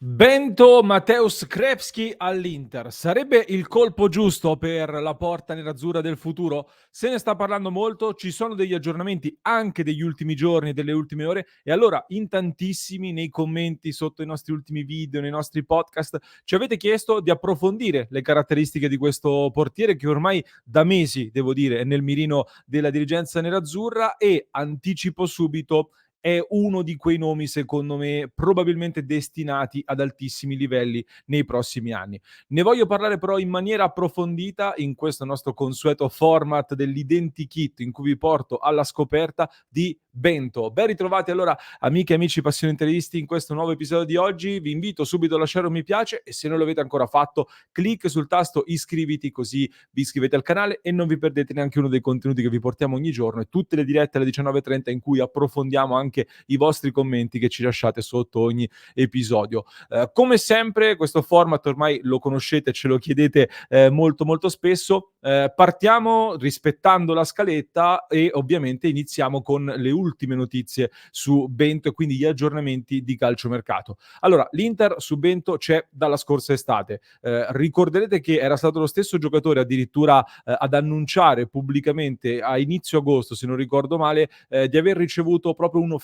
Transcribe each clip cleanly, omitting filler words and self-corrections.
Bento Mateusz Krewski all'Inter. Sarebbe il colpo giusto per la porta nerazzurra del futuro? Se ne sta parlando molto, ci sono degli aggiornamenti anche degli ultimi giorni, delle ultime ore, e allora in tantissimi nei commenti sotto i nostri ultimi video, nei nostri podcast, ci avete chiesto di approfondire le caratteristiche di questo portiere che ormai da mesi, devo dire, è nel mirino della dirigenza nerazzurra e anticipo subito è uno di quei nomi, secondo me, probabilmente destinati ad altissimi livelli nei prossimi anni. Ne voglio parlare però in maniera approfondita in questo nostro consueto format dell'identikit in cui vi porto alla scoperta di Bento. Ben ritrovati allora amiche e amici passioniteristi in questo nuovo episodio di oggi. Vi invito subito a lasciare un mi piace e se non l'avete ancora fatto, clic sul tasto iscriviti così vi iscrivete al canale e non vi perdete neanche uno dei contenuti che vi portiamo ogni giorno e tutte le dirette alle 19:30 in cui approfondiamo anche i vostri commenti che ci lasciate sotto ogni episodio. Come sempre questo format ormai lo conoscete, ce lo chiedete molto spesso. Partiamo rispettando la scaletta e ovviamente iniziamo con le ultime notizie su Bento e quindi gli aggiornamenti di calciomercato. Allora, l'Inter su Bento c'è dalla scorsa estate. Ricorderete che era stato lo stesso giocatore addirittura ad annunciare pubblicamente a inizio agosto, se non ricordo male, di aver ricevuto proprio un'offerta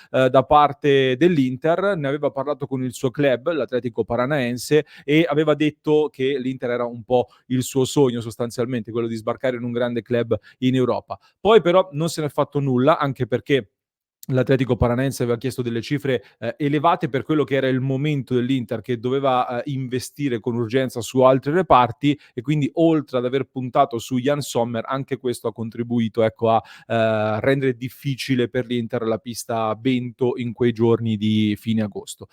da parte dell'Inter. Ne aveva parlato con il suo club, l'Atletico Paranaense, e aveva detto che l'Inter era un po' il suo sogno sostanzialmente, quello di sbarcare in un grande club in Europa. Poi però non se n'è fatto nulla, anche perché l'Atletico Paranaense aveva chiesto delle cifre elevate per quello che era il momento dell'Inter, che doveva investire con urgenza su altri reparti, e quindi oltre ad aver puntato su Jan Sommer, anche questo ha contribuito, ecco, a rendere difficile per l'Inter la pista Bento in quei giorni di fine agosto.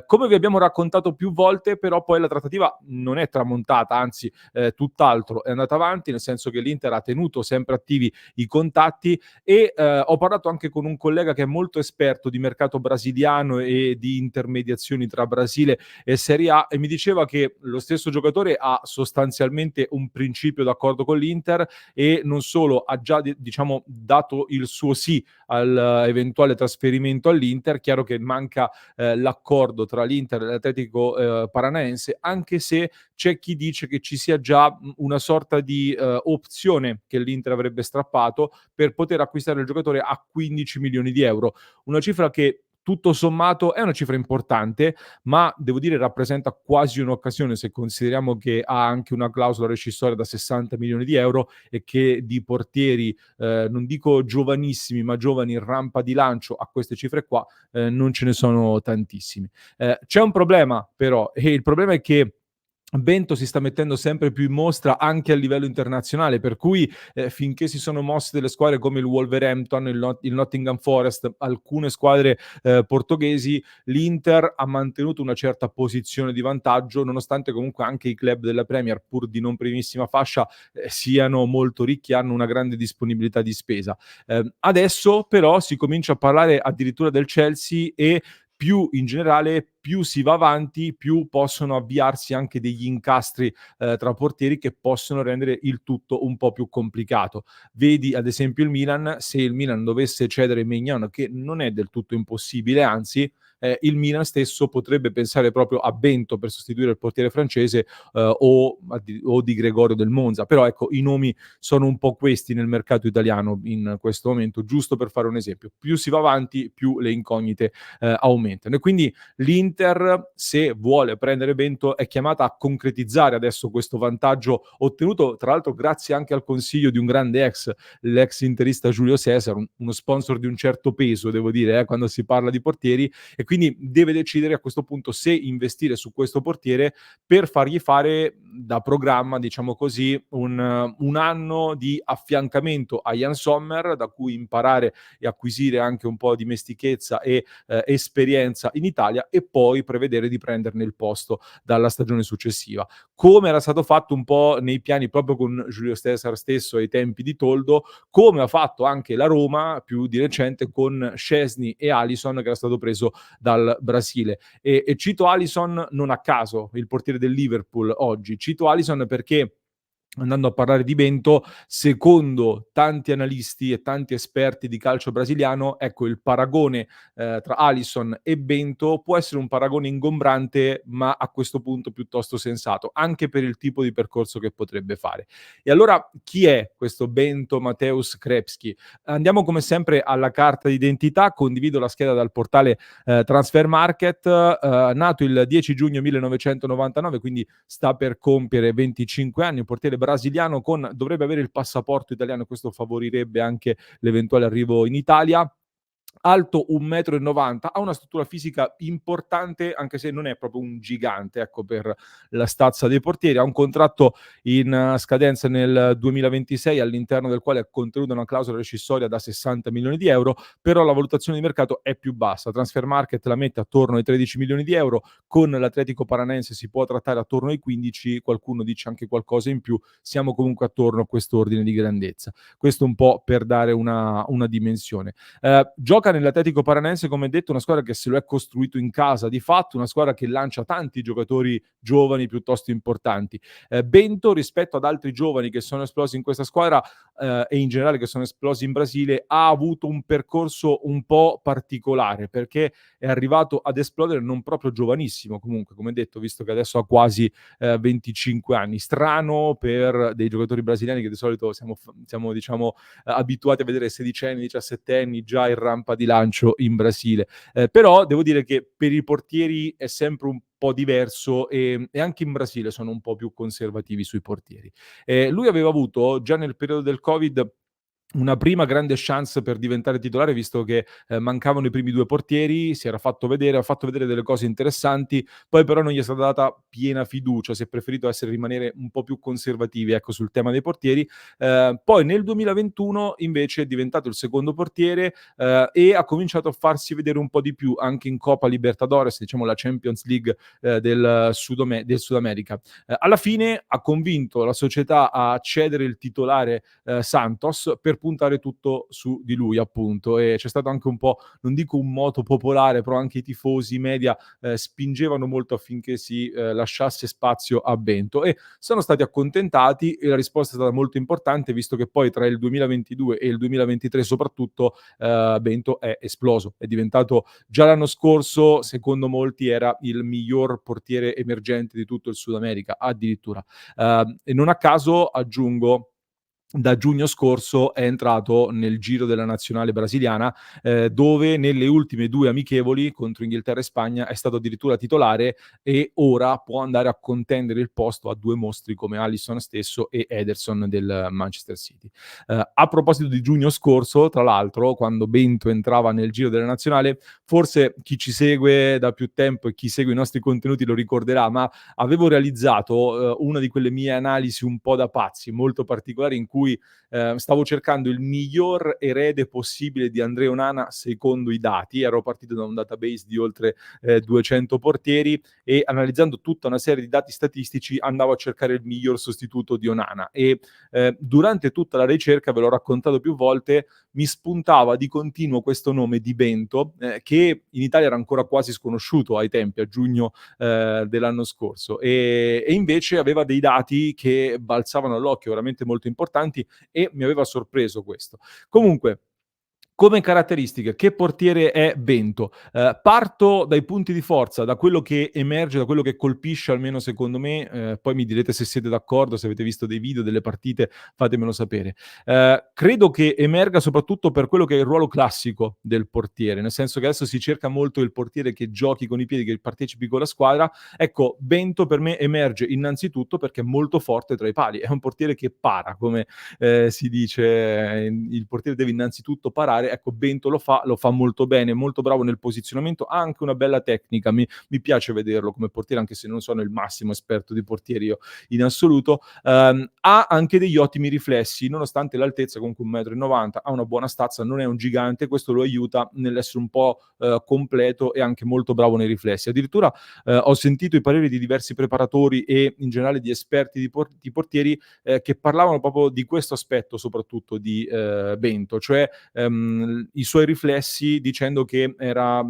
Come vi abbiamo raccontato più volte, però poi la trattativa non è tramontata, anzi tutt'altro, è andata avanti, nel senso che l'Inter ha tenuto sempre attivi i contatti e ho parlato anche con un collega che è molto esperto di mercato brasiliano e di intermediazioni tra Brasile e Serie A, e mi diceva che lo stesso giocatore ha sostanzialmente un principio d'accordo con l'Inter e non solo ha già diciamo dato il suo sì all'eventuale trasferimento all'Inter. Chiaro che manca l'accordo tra l'Inter e l'Atletico Paranaense, anche se c'è chi dice che ci sia già una sorta di opzione che l'Inter avrebbe strappato per poter acquistare il giocatore a 15 milioni di euro. Una cifra che tutto sommato è una cifra importante, ma devo dire rappresenta quasi un'occasione se consideriamo che ha anche una clausola rescissoria da 60 milioni di euro e che di portieri, non dico giovanissimi, ma giovani in rampa di lancio a queste cifre qua, non ce ne sono tantissimi. C'è un problema però, e il problema è che Bento si sta mettendo sempre più in mostra anche a livello internazionale, per cui finché si sono mosse delle squadre come il Wolverhampton, il Nottingham Forest, alcune squadre portoghesi, l'Inter ha mantenuto una certa posizione di vantaggio, nonostante comunque anche i club della Premier, pur di non primissima fascia, siano molto ricchi, hanno una grande disponibilità di spesa. Adesso però si comincia a parlare addirittura del Chelsea e più in generale, più si va avanti, più possono avviarsi anche degli incastri tra portieri che possono rendere il tutto un po' più complicato. Vedi ad esempio il Milan, se il Milan dovesse cedere Maignan, che non è del tutto impossibile, anzi il Milan stesso potrebbe pensare proprio a Bento per sostituire il portiere francese o di Gregorio del Monza, però ecco i nomi sono un po' questi nel mercato italiano in questo momento, giusto per fare un esempio. Più si va avanti, più le incognite aumentano. E quindi l'Inter, se vuole prendere Bento, è chiamata a concretizzare adesso questo vantaggio ottenuto, tra l'altro grazie anche al consiglio di un grande l'ex interista Giulio Cesar, uno sponsor di un certo peso, devo dire, quando si parla di portieri, e quindi deve decidere a questo punto se investire su questo portiere per fargli fare da programma, diciamo così, un anno di affiancamento a Jan Sommer, da cui imparare e acquisire anche un po' di dimestichezza e esperienza in Italia, e poi prevedere di prenderne il posto dalla stagione successiva. Come era stato fatto un po' nei piani proprio con Giulio Cesar stesso ai tempi di Toldo, come ha fatto anche la Roma più di recente con Szczesny e Alisson, che era stato preso dal Brasile. E cito Alisson non a caso, il portiere del Liverpool oggi. Cito Alisson perché andando a parlare di Bento, secondo tanti analisti e tanti esperti di calcio brasiliano, ecco, il paragone tra Alisson e Bento può essere un paragone ingombrante, ma a questo punto piuttosto sensato, anche per il tipo di percorso che potrebbe fare. E allora chi è questo Bento Mateusz Krepski? Andiamo come sempre alla carta d'identità, condivido la scheda dal portale Transfermarkt, nato il 10 giugno 1999, quindi sta per compiere 25 anni, un portiere brasiliano dovrebbe avere il passaporto italiano, questo favorirebbe anche l'eventuale arrivo in Italia. Alto 1,90 m, ha una struttura fisica importante, anche se non è proprio un gigante, ecco, per la stazza dei portieri. Ha un contratto in scadenza nel 2026, all'interno del quale è contenuta una clausola rescissoria da 60 milioni di euro, però la valutazione di mercato è più bassa. Transfermarkt la mette attorno ai 13 milioni di euro, con l'Atletico Paranense si può trattare attorno ai 15, qualcuno dice anche qualcosa in più, siamo comunque attorno a quest'ordine di grandezza. Questo un po' per dare una dimensione. Gioca nell'Atletico Paranense, come detto, una squadra che se lo è costruito in casa di fatto, una squadra che lancia tanti giocatori giovani piuttosto importanti. Bento, rispetto ad altri giovani che sono esplosi in questa squadra e in generale che sono esplosi in Brasile, ha avuto un percorso un po' particolare, perché è arrivato ad esplodere non proprio giovanissimo, comunque, come detto, visto che adesso ha quasi 25 anni. Strano per dei giocatori brasiliani che di solito siamo diciamo abituati a vedere sedicenni, diciassettenni già in rampa di lancio in Brasile. Però devo dire che per i portieri è sempre un po' diverso e anche in Brasile sono un po' più conservativi sui portieri. Lui aveva avuto già nel periodo del Covid una prima grande chance per diventare titolare, visto che mancavano i primi due portieri, si era fatto vedere, ha fatto vedere delle cose interessanti, poi però non gli è stata data piena fiducia, si è preferito rimanere un po' più conservativi, ecco, sul tema dei portieri. Poi nel 2021 invece è diventato il secondo portiere e ha cominciato a farsi vedere un po' di più anche in Coppa Libertadores, diciamo la Champions League del Sud America. Alla fine ha convinto la società a cedere il titolare Santos per puntare tutto su di lui, appunto. E c'è stato anche un po', non dico un moto popolare, però anche i tifosi, i media spingevano molto affinché si lasciasse spazio a Bento e sono stati accontentati e la risposta è stata molto importante, visto che poi tra il 2022 e il 2023 soprattutto Bento è esploso, è diventato già l'anno scorso, secondo molti, era il miglior portiere emergente di tutto il Sud America, addirittura. E non a caso, aggiungo, da giugno scorso è entrato nel giro della nazionale brasiliana, dove nelle ultime 2 amichevoli contro Inghilterra e Spagna è stato addirittura titolare e ora può andare a contendere il posto a 2 mostri come Alisson stesso e Ederson del Manchester City. A proposito di giugno scorso, tra l'altro, quando Bento entrava nel giro della nazionale, forse chi ci segue da più tempo e chi segue i nostri contenuti lo ricorderà, ma avevo realizzato una di quelle mie analisi un po' da pazzi, molto particolari, in cui stavo cercando il miglior erede possibile di Andrea Onana secondo i dati. Ero partito da un database di oltre 200 portieri e analizzando tutta una serie di dati statistici andavo a cercare il miglior sostituto di Onana e durante tutta la ricerca, ve l'ho raccontato più volte, mi spuntava di continuo questo nome di Bento, che in Italia era ancora quasi sconosciuto ai tempi, a giugno dell'anno scorso, e invece aveva dei dati che balzavano all'occhio, veramente molto importanti, e mi aveva sorpreso questo. Comunque, come caratteristiche, che portiere è Bento? Parto dai punti di forza, da quello che emerge, da quello che colpisce almeno secondo me, poi mi direte se siete d'accordo, se avete visto dei video, delle partite, fatemelo sapere. Credo che emerga soprattutto per quello che è il ruolo classico del portiere, nel senso che adesso si cerca molto il portiere che giochi con i piedi, che partecipi con la squadra. Ecco, Bento per me emerge innanzitutto perché è molto forte tra i pali, è un portiere che para, come si dice, il portiere deve innanzitutto parare, ecco Bento lo fa molto bene, molto bravo nel posizionamento, ha anche una bella tecnica, mi piace vederlo come portiere, anche se non sono il massimo esperto di portieri io in assoluto. Ha anche degli ottimi riflessi, nonostante l'altezza, comunque 1,90 m, ha una buona stazza, non è un gigante, questo lo aiuta nell'essere un po' completo e anche molto bravo nei riflessi. Addirittura ho sentito i pareri di diversi preparatori e in generale di esperti di portieri che parlavano proprio di questo aspetto soprattutto di Bento, cioè i suoi riflessi dicendo che era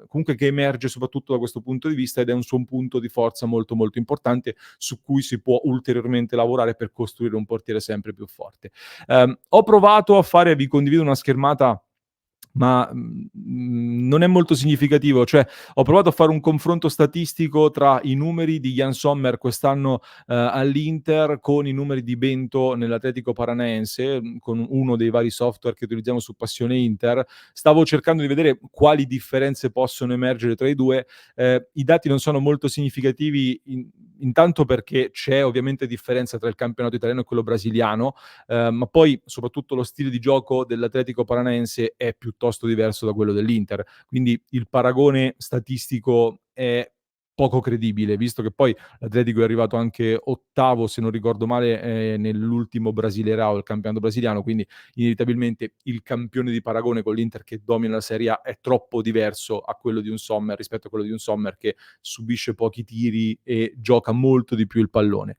comunque che emerge soprattutto da questo punto di vista ed è un suo punto di forza molto, molto importante su cui si può ulteriormente lavorare per costruire un portiere sempre più forte. Ho provato a fare vi condivido una schermata ma, non è molto significativo. Cioè, ho provato a fare un confronto statistico tra i numeri di Yann Sommer quest'anno, all'Inter con i numeri di Bento nell'Atletico Paranaense, con uno dei vari software che utilizziamo su Passione Inter. Stavo cercando di vedere quali differenze possono emergere tra i 2. I dati non sono molto significativi intanto perché c'è ovviamente differenza tra il campionato italiano e quello brasiliano, ma poi soprattutto lo stile di gioco dell'Atletico Paranaense è piuttosto diverso da quello dell'Inter, quindi il paragone statistico è poco credibile, visto che poi l'Atletico è arrivato anche ottavo, se non ricordo male, nell'ultimo Brasileirao, il campionato brasiliano, quindi inevitabilmente il campione di paragone con l'Inter che domina la Serie A è troppo diverso a quello di un Sommer rispetto a quello di un Sommer che subisce pochi tiri e gioca molto di più il pallone.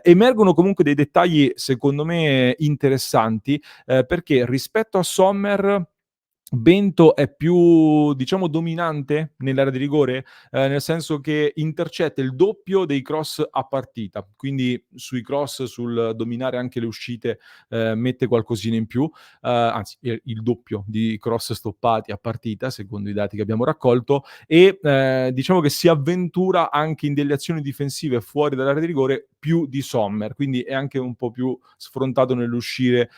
Emergono comunque dei dettagli secondo me interessanti, perché rispetto a Sommer Bento è più, diciamo, dominante nell'area di rigore, nel senso che intercetta il doppio dei cross a partita, quindi sui cross, sul dominare anche le uscite, mette qualcosina in più, anzi il doppio di cross stoppati a partita, secondo i dati che abbiamo raccolto, e diciamo che si avventura anche in delle azioni difensive fuori dall'area di rigore più di Sommer, quindi è anche un po' più sfrontato nell'uscire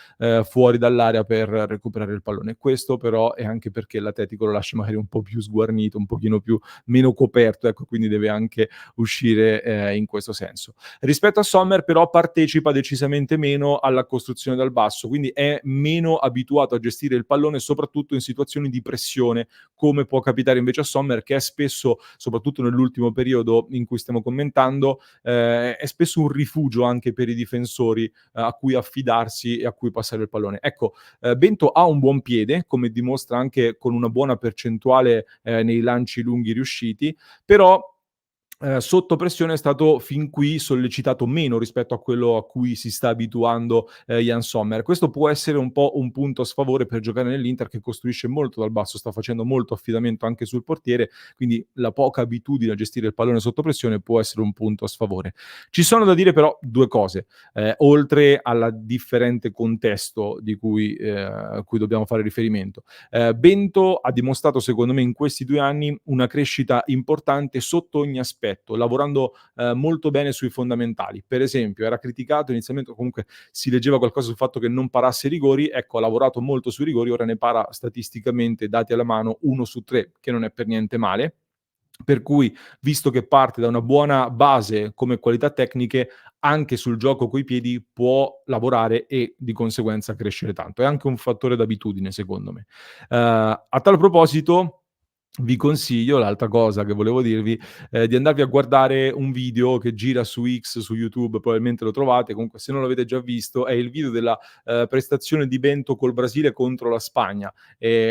fuori dall'area per recuperare il pallone. Questo però è anche perché l'Atletico lo lascia magari un po' più sguarnito, un pochino più meno coperto, ecco, quindi deve anche uscire in questo senso. Rispetto a Sommer però partecipa decisamente meno alla costruzione dal basso, quindi è meno abituato a gestire il pallone soprattutto in situazioni di pressione, come può capitare invece a Sommer che è spesso, soprattutto nell'ultimo periodo in cui stiamo commentando, è spesso un rifugio anche per i difensori a cui affidarsi e a cui passare il pallone. Ecco, Bento ha un buon piede, come dimostra anche con una buona percentuale nei lanci lunghi riusciti, però sotto pressione è stato fin qui sollecitato meno rispetto a quello a cui si sta abituando Yann Sommer. Questo può essere un po' un punto a sfavore per giocare nell'Inter che costruisce molto dal basso, sta facendo molto affidamento anche sul portiere, quindi la poca abitudine a gestire il pallone sotto pressione può essere un punto a sfavore. Ci sono da dire però 2 cose, oltre alla differente contesto di cui a cui dobbiamo fare riferimento. Bento ha dimostrato secondo me in questi 2 anni una crescita importante sotto ogni aspetto, lavorando molto bene sui fondamentali. Per esempio era criticato inizialmente, o comunque si leggeva qualcosa sul fatto che non parasse i rigori, ecco ha lavorato molto sui rigori, ora ne para statisticamente, dati alla mano, 1 su 3, che non è per niente male. Per cui, visto che parte da una buona base come qualità tecniche, anche sul gioco coi piedi può lavorare e di conseguenza crescere tanto. È anche un fattore d'abitudine secondo me. A tal proposito vi consiglio, l'altra cosa che volevo dirvi, di andarvi a guardare un video che gira su X, su YouTube, probabilmente lo trovate, comunque se non l'avete già visto, è il video della, prestazione di Bento col Brasile contro la Spagna.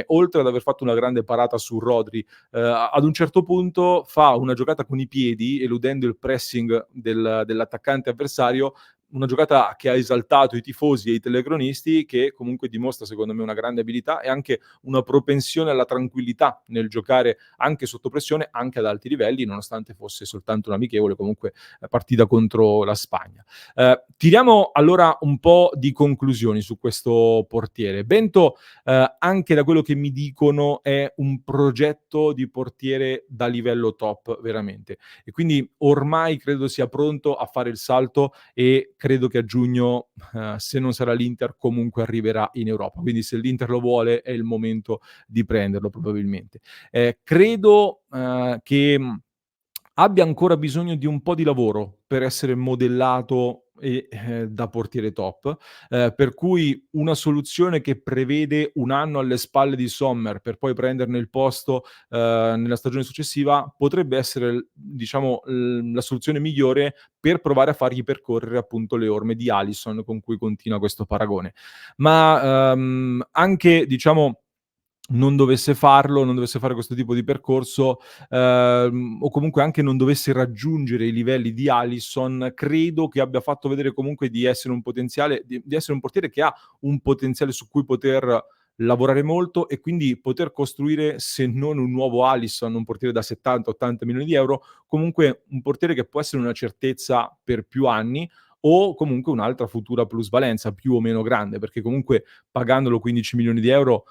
Oltre ad aver fatto una grande parata su Rodri, ad un certo punto fa una giocata con i piedi, eludendo il pressing dell'attaccante avversario, una giocata che ha esaltato i tifosi e i telecronisti, che comunque dimostra secondo me una grande abilità e anche una propensione alla tranquillità nel giocare anche sotto pressione, anche ad alti livelli, nonostante fosse soltanto un'amichevole comunque partita contro la Spagna. Tiriamo allora un po' di conclusioni su questo portiere. Bento, anche da quello che mi dicono, è un progetto di portiere da livello top veramente, e quindi ormai credo sia pronto a fare il salto e credo che a giugno, se non sarà l'Inter, comunque arriverà in Europa. Quindi se l'Inter lo vuole è il momento di prenderlo probabilmente. Credo, che abbia ancora bisogno di un po' di lavoro per essere modellato e, da portiere top, per cui una soluzione che prevede 1 anno alle spalle di Sommer per poi prenderne il posto, nella stagione successiva potrebbe essere diciamo, la soluzione migliore per provare a fargli percorrere appunto le orme di Alisson con cui continua questo paragone. Ma, anche diciamo non dovesse farlo, non dovesse fare questo tipo di percorso, o comunque anche non dovesse raggiungere i livelli di Alisson, credo che abbia fatto vedere comunque di essere un potenziale di essere un portiere che ha un potenziale su cui poter lavorare molto e quindi poter costruire, se non un nuovo Alisson, un portiere da 70-80 milioni di euro, comunque un portiere che può essere una certezza per più anni o comunque un'altra futura plusvalenza più o meno grande, perché comunque pagandolo 15 milioni di euro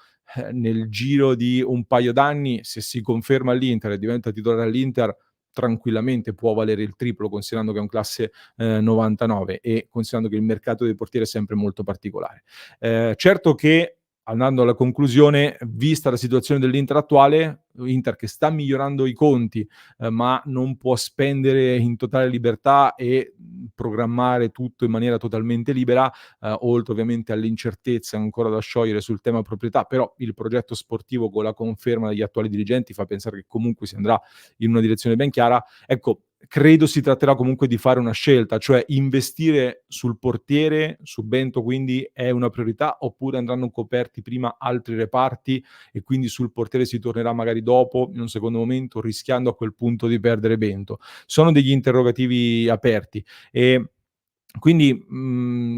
nel giro di un paio d'anni, se si conferma all'Inter e diventa titolare all'Inter, tranquillamente può valere il triplo, considerando che è un classe 99 e considerando che il mercato dei portieri è sempre molto particolare. Certo che, andando alla conclusione, vista la situazione dell'Inter attuale, Inter che sta migliorando i conti, ma non può spendere in totale libertà e programmare tutto in maniera totalmente libera, oltre ovviamente alle incertezze ancora da sciogliere sul tema proprietà, però il progetto sportivo con la conferma degli attuali dirigenti fa pensare che comunque si andrà in una direzione ben chiara. Ecco, credo si tratterà comunque di fare una scelta, cioè investire sul portiere, su Bento quindi è una priorità, oppure andranno coperti prima altri reparti e quindi sul portiere si tornerà magari dopo, in un secondo momento, rischiando a quel punto di perdere Bento. Sono degli interrogativi aperti e quindi,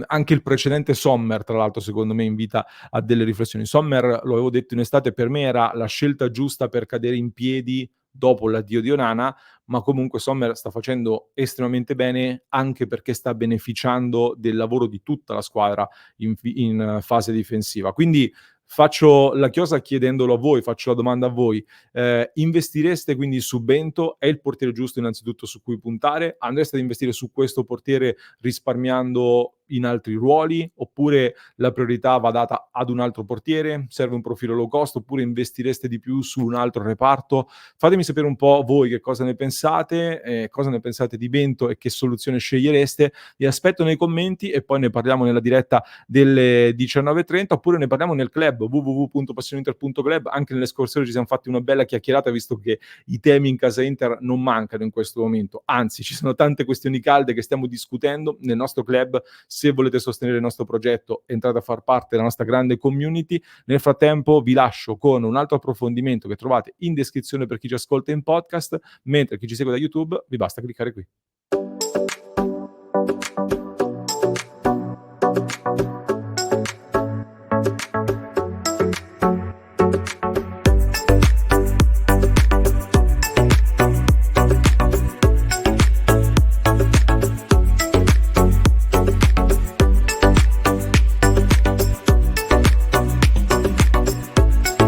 anche il precedente Sommer, tra l'altro, secondo me invita a delle riflessioni. Sommer, lo avevo detto in estate, per me era la scelta giusta per cadere in piedi dopo l'addio di Onana, ma comunque Sommer sta facendo estremamente bene, anche perché sta beneficiando del lavoro di tutta la squadra in fase difensiva. Quindi faccio la chiosa chiedendolo a voi, faccio la domanda a voi: investireste quindi su Bento? È il portiere giusto innanzitutto su cui puntare? Andreste ad investire su questo portiere risparmiando in altri ruoli? Oppure la priorità va data ad un altro portiere? Serve un profilo low cost? Oppure investireste di più su un altro reparto? Fatemi sapere un po' voi che cosa ne pensate di Bento e che soluzione scegliereste. Vi aspetto nei commenti e poi ne parliamo nella diretta delle 19:30, oppure ne parliamo nel club www.passioninter.club. Anche nelle scorse ore ci siamo fatti una bella chiacchierata, visto che i temi in casa Inter non mancano in questo momento, anzi ci sono tante questioni calde che stiamo discutendo nel nostro club. Se volete sostenere il nostro progetto, entrate a far parte della nostra grande community. Nel frattempo vi lascio con un altro approfondimento che trovate in descrizione per chi ci ascolta in podcast, mentre chi ci segue da YouTube vi basta cliccare qui.